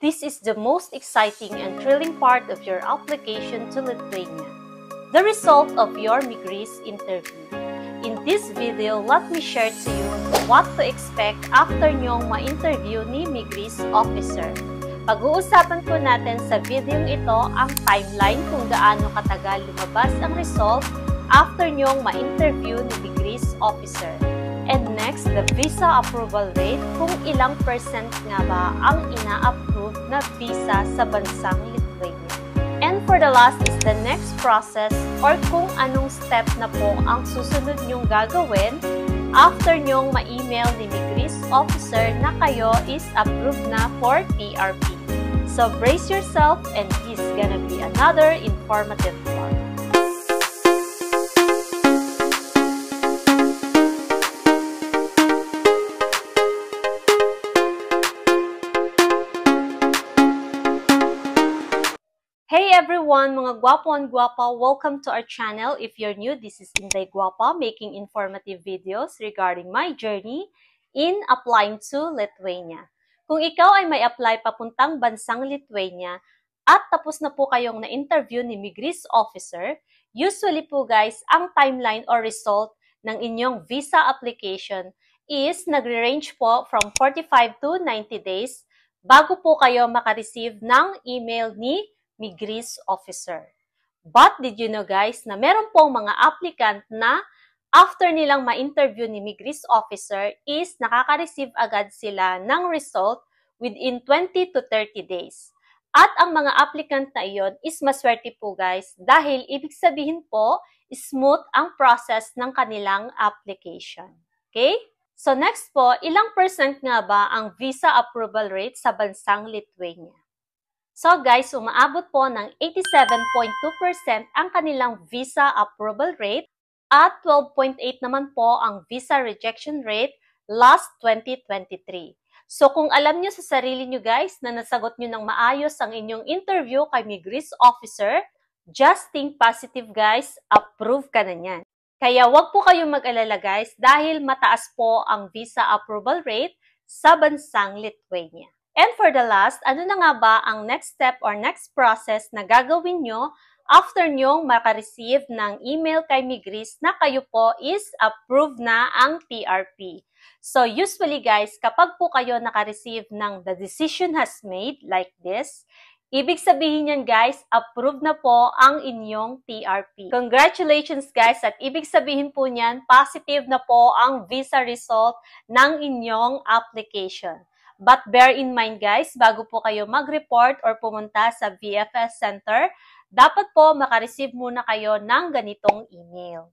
This is the most exciting and thrilling part of your application to Lithuania, the result of your Migris interview. In this video, let me share to you what to expect after nyong ma-interview ni Migris officer. Pag-uusapan po natin sa video ito ang timeline kung gaano katagal lumabas ang result after nyong ma-interview ni Migris officer. And next, the visa approval rate, kung ilang percent nga ba ang ina-approve na visa sa bansang Lithuania. And for the last is the next process or kung anong step na po ang susunod nyong gagawin after nyong ma-email ni Migris officer na kayo is approved na for TRP. So brace yourself and this is gonna be another informative part. Hey everyone, mga gwapo and gwapa, welcome to our channel. If you're new, this is Inday Gwapa making informative videos regarding my journey in applying to Lithuania. Kung ikaw ay may apply papuntang bansang Lithuania at tapos na po kayong na-interview ni Migris officer, usually po guys, ang timeline or result ng inyong visa application is nagre-range po from 45 to 90 days bago po kayo makareceive ng email ni Migris officer. But did you know guys na meron pong mga applicant na after nilang ma-interview ni Migris officer is nakaka-receive agad sila ng result within 20 to 30 days. At ang mga applicant na iyon is maswerte po guys dahil ibig sabihin po smooth ang process ng kanilang application. Okay? So next po, ilang percent nga ba ang visa approval rate sa bansang Lithuania? So guys, umaabot po ng 87.2% ang kanilang visa approval rate at 12.8 naman po ang visa rejection rate last 2023. So kung alam nyo sa sarili nyo guys na nasagot nyo ng maayos ang inyong interview kay Migris officer, just think positive guys, approve ka na niyan. Kaya wag po kayong mag-alala guys dahil mataas po ang visa approval rate sa bansang Lithuania. And for the last, ano na nga ba ang next step or next process na gagawin nyo after nyong makareceive ng email kay Migris na kayo po is approved na ang TRP? So usually guys, kapag po kayo nakareceive ng the decision has made like this, ibig sabihin yan guys, approved na po ang inyong TRP. Congratulations guys at ibig sabihin po niyan, positive na po ang visa result ng inyong application. But bear in mind guys, bago po kayo mag-report or pumunta sa VFS Center, dapat po makareceive muna kayo ng ganitong email.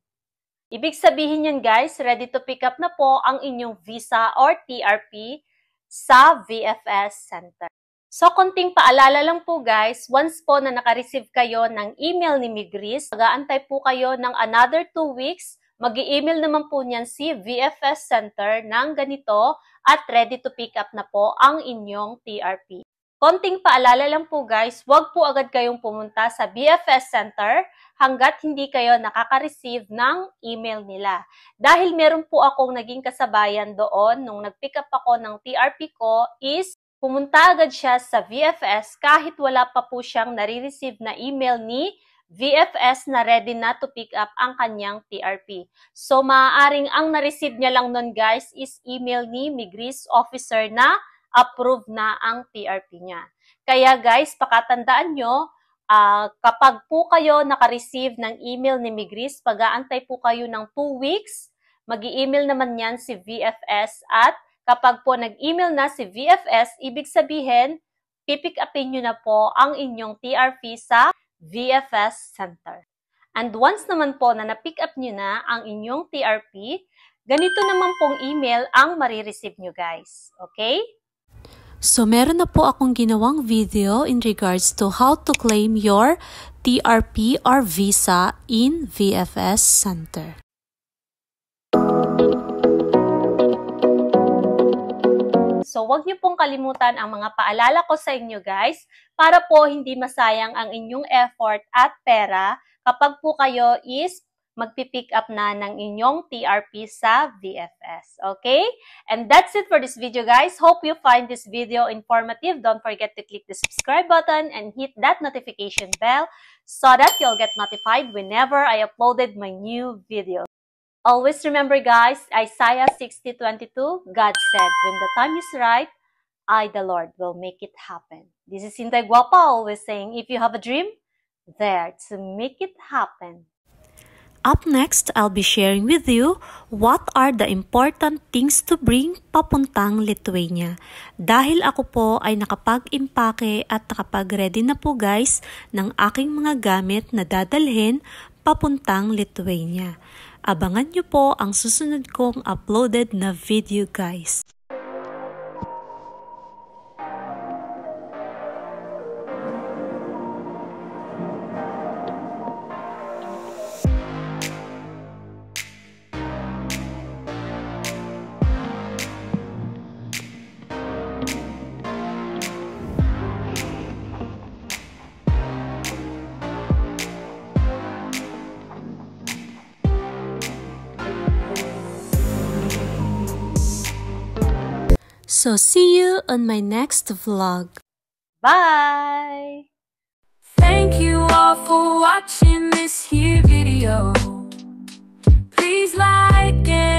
Ibig sabihin yan guys, ready to pick up na po ang inyong visa or TRP sa VFS Center. So konting paalala lang po guys, once po na nakareceive kayo ng email ni Migris, mag-aantay po kayo ng another 2 weeks, mag-i-email naman po niyan si VFS Center ng ganito at ready to pick up na po ang inyong TRP. Konting paalala lang po guys, huwag po agad kayong pumunta sa VFS Center hanggat hindi kayo nakaka-receive ng email nila. Dahil meron po akong naging kasabayan doon nung nag-pick up ako ng TRP ko is pumunta agad siya sa VFS kahit wala pa po siyang nare-receive na email ni VFS na ready na to pick up ang kanyang TRP. So, maaaring ang na-receive niya lang nun guys is email ni Migris officer na approve na ang TRP niya. Kaya guys, pakatandaan nyo, kapag po kayo naka-receive ng email ni Migris, pag-aantay po kayo ng 2 weeks, mag-i-email naman yan si VFS at kapag po nag-email na si VFS, ibig sabihin, pipick upin nyo na po ang inyong TRP sa VFS Center. And once naman po na na-pick up nyo na ang inyong TRP, ganito naman pong email ang marireceive nyo guys. Okay? So, meron na po akong ginawang video in regards to how to claim your TRP or visa in VFS Center. So, huwag niyo pong kalimutan ang mga paalala ko sa inyo guys para po hindi masayang ang inyong effort at pera kapag po kayo is magpipick up na ng inyong TRP sa VFS. Okay? And that's it for this video, guys. Hope you find this video informative. Don't forget to click the subscribe button and hit that notification bell so that you'll get notified whenever I uploaded my new video. Always remember, guys, Isaiah 60:22, God said, when the time is right, I, the Lord, will make it happen. This is Inday Guapa always saying, if you have a dream, there to make it happen. Up next, I'll be sharing with you what are the important things to bring papuntang Lithuania. Dahil ako po ay nakapag-impake at nakapag-ready na po guys ng aking mga gamit na dadalhin papuntang Lithuania. Abangan nyo po ang susunod kong uploaded na video guys. So see you on my next vlog. Bye! Thank you all for watching this here video. Please like and